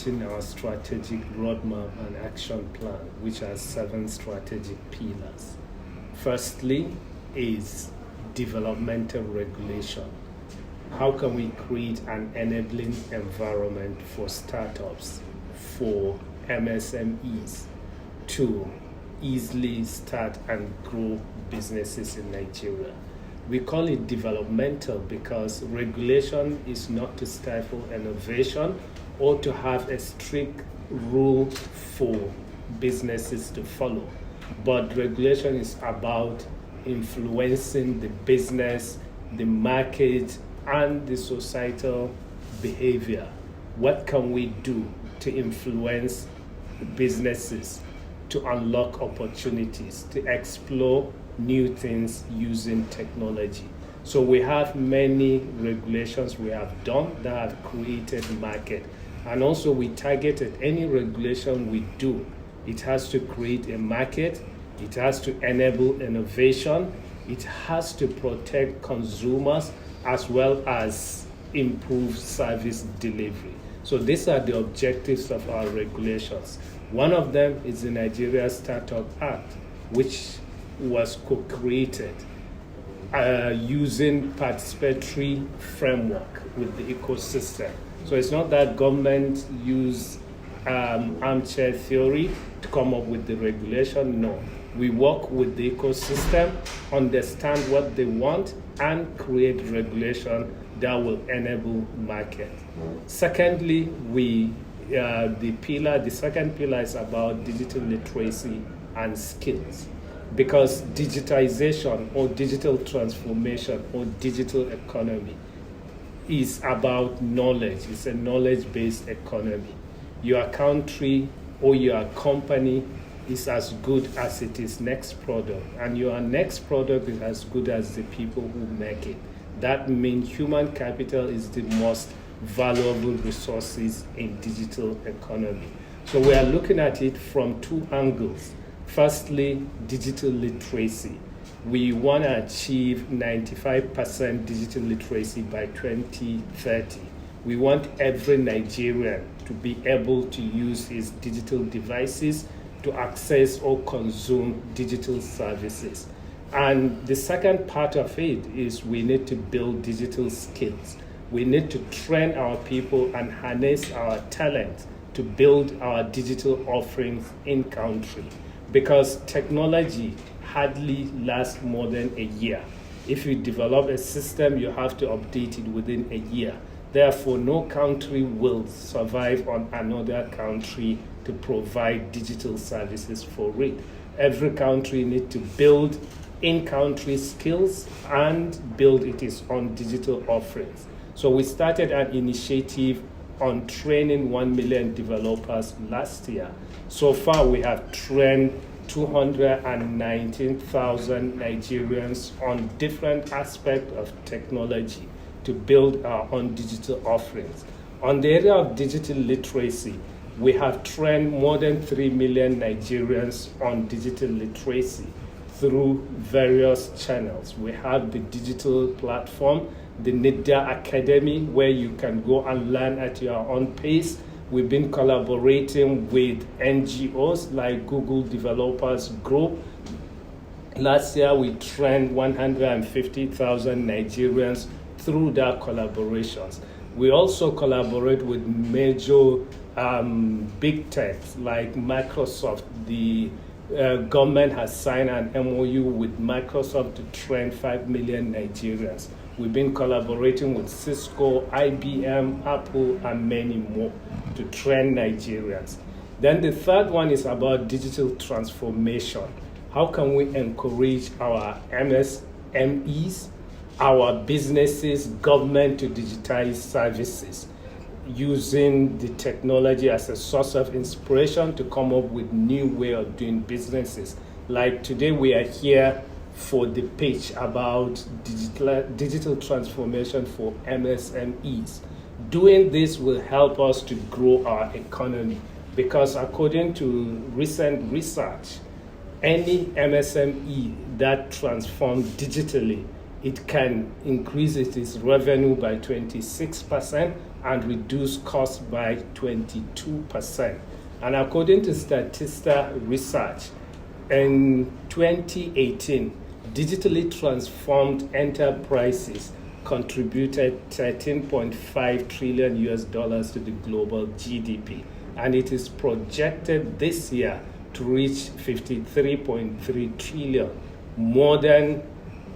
in our strategic roadmap and action plan, which has 7 strategic pillars. Firstly is developmental regulation. How can we create an enabling environment for startups, for MSMEs to easily start and grow businesses in Nigeria? We call it developmental because regulation is not to stifle innovation or to have a strict rule for businesses to follow. But regulation is about influencing the business, the market, and the societal behavior. What can we do to influence businesses, to unlock opportunities, to explore new things using technology? So we have many regulations we have done that have created market. And also we targeted any regulation we do. It has to create a market, it has to enable innovation, it has to protect consumers as well as improve service delivery. So these are the objectives of our regulations. One of them is the Nigeria Startup Act, which was co-created using participatory framework with the ecosystem. So it's not that government use armchair theory to come up with the regulation. No, we work with the ecosystem, understand what they want, and create regulation that will enable market. Secondly, the second pillar is about digital literacy and skills, because digitization or digital transformation or digital economy is about knowledge. It's a knowledge-based economy. Your country or your company is as good as it is next product, and your next product is as good as the people who make it. That means human capital is the most valuable resources in digital economy. So we are looking at it from 2 angles. Firstly, digital literacy. We want to achieve 95% digital literacy by 2030. We want every Nigerian to be able to use his digital devices to access or consume digital services. And the second part of it is we need to build digital skills. We need to train our people and harness our talent to build our digital offerings in country, because technology hardly lasts more than a year. If you develop a system, you have to update it within a year. Therefore, no country will survive on another country to provide digital services for it. Every country needs to build in-country skills and build its own digital offerings. So we started an initiative on training 1 million developers last year. So far, we have trained 219,000 Nigerians on different aspects of technology to build our own digital offerings. On the area of digital literacy, we have trained more than 3 million Nigerians on digital literacy through various channels. We have the digital platform, the NIDA Academy, where you can go and learn at your own pace. We've been collaborating with NGOs like Google Developers Group. Last year, we trained 150,000 Nigerians through their collaborations. We also collaborate with major big techs like Microsoft. The government has signed an MOU with Microsoft to train 5 million Nigerians. We've been collaborating with Cisco, IBM, Apple, and many more to train Nigerians. Then the third one is about digital transformation. How can we encourage our MSMEs, our businesses, government to digitize services, using the technology as a source of inspiration to come up with new way of doing businesses. Like today, we are here for the pitch about digital transformation for MSMEs. Doing this will help us to grow our economy, because according to recent research, any MSME that transforms digitally, it can increase its revenue by 26%, and reduce costs by 22%. And according to Statista Research, in 2018, digitally transformed enterprises contributed 13.5 trillion US dollars to the global GDP, and it is projected this year to reach 53.3 trillion, more than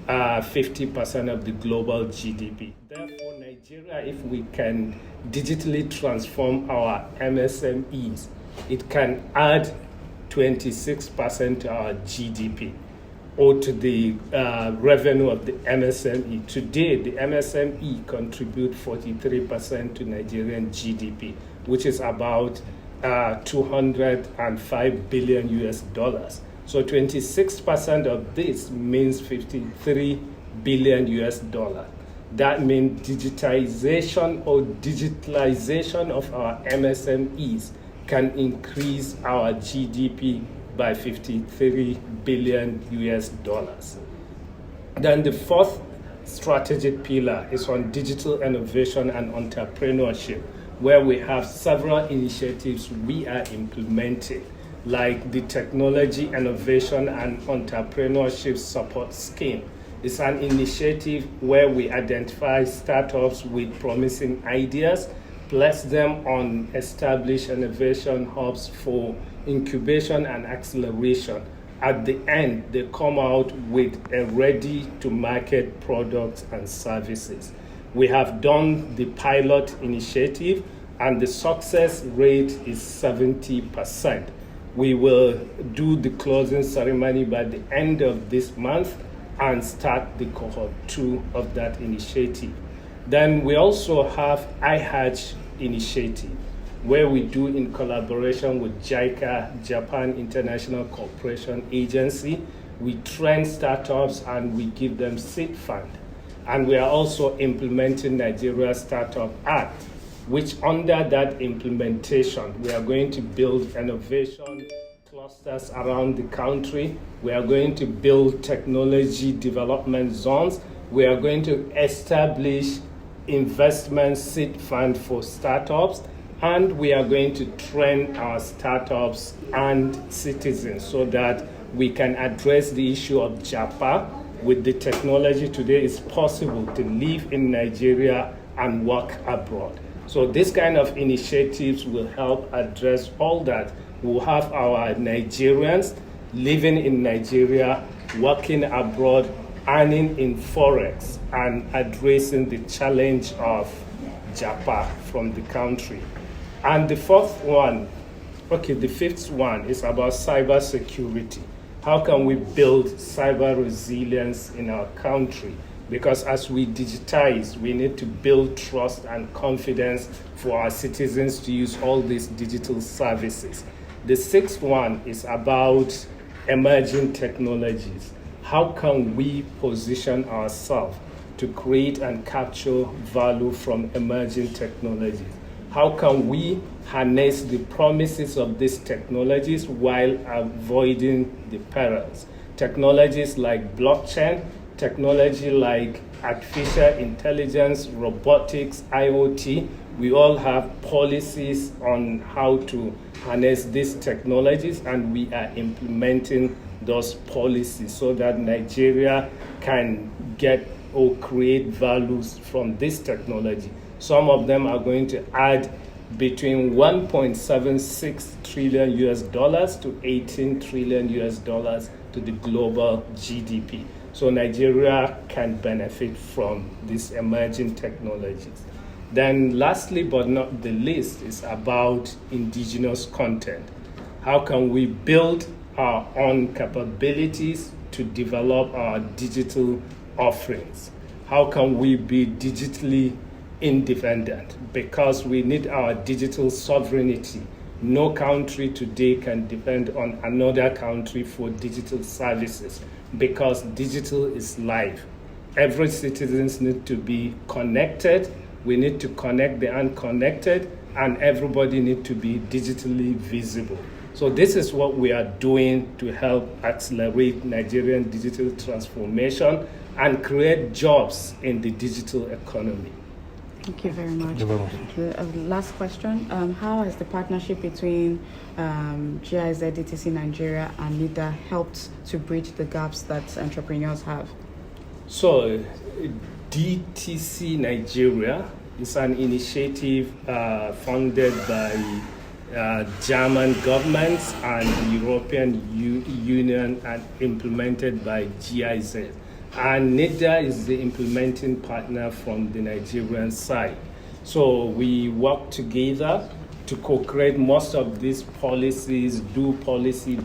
50% of the global GDP. Therefore, Nigeria, if we can digitally transform our MSMEs, it can add 26% to our GDP or to the revenue of the MSME. Today, the MSME contribute 43% to Nigerian GDP, which is about 205 billion US dollars. So 26% of this means 53 billion US dollars. That means digitization or digitalization of our MSMEs can increase our GDP by 53 billion US dollars. Then the fourth strategic pillar is on digital innovation and entrepreneurship, where we have several initiatives we are implementing, like the Technology Innovation and Entrepreneurship Support Scheme. It's an initiative where we identify startups with promising ideas, place them on established innovation hubs for incubation and acceleration. At the end, they come out with a ready-to-market products and services. We have done the pilot initiative, and the success rate is 70%. We will do the closing ceremony by the end of this month and start the cohort 2 of that initiative. Then we also have iHatch initiative, where we do in collaboration with JICA, Japan International Cooperation Agency. We train startups and we give them seed fund. And we are also implementing Nigeria Startup Act, which under that implementation, we are going to build innovation clusters around the country. We are going to build technology development zones. We are going to establish investment seed fund for startups, and we are going to train our startups and citizens so that we can address the issue of JAPA. With the technology today, it's possible to live in Nigeria and work abroad. So this kind of initiatives will help address all that. We'll have our Nigerians living in Nigeria, working abroad, earning in Forex, and addressing the challenge of JAPA from the country. And the fifth one is about cyber security. How can we build cyber resilience in our country? Because as we digitize, we need to build trust and confidence for our citizens to use all these digital services. The sixth one is about emerging technologies. How can we position ourselves to create and capture value from emerging technologies? How can we harness the promises of these technologies while avoiding the perils? Technologies like blockchain, technology like artificial intelligence, robotics, IoT, we all have policies on how to harness these technologies, and we are implementing those policies so that Nigeria can get or create values from this technology. Some of them are going to add between 1.76 trillion US dollars to 18 trillion US dollars to the global GDP. So Nigeria can benefit from these emerging technologies. Then lastly but not the least is about indigenous content. How can we build our own capabilities to develop our digital offerings? How can we be digitally independent? Because we need our digital sovereignty. No country today can depend on another country for digital services, because digital is life. Every citizen needs to be connected. We need to connect the unconnected, and everybody needs to be digitally visible. So this is what we are doing to help accelerate Nigerian digital transformation and create jobs in the digital economy. Thank you very much. Thank you very much. The last question. How has the partnership between GIZ, DTC Nigeria, and NIDA helped to bridge the gaps that entrepreneurs have? So, DTC Nigeria is an initiative funded by German governments and the European Union and implemented by GIZ. And NIDA is the implementing partner from the Nigerian side. So we work together to co-create most of these policies, do policy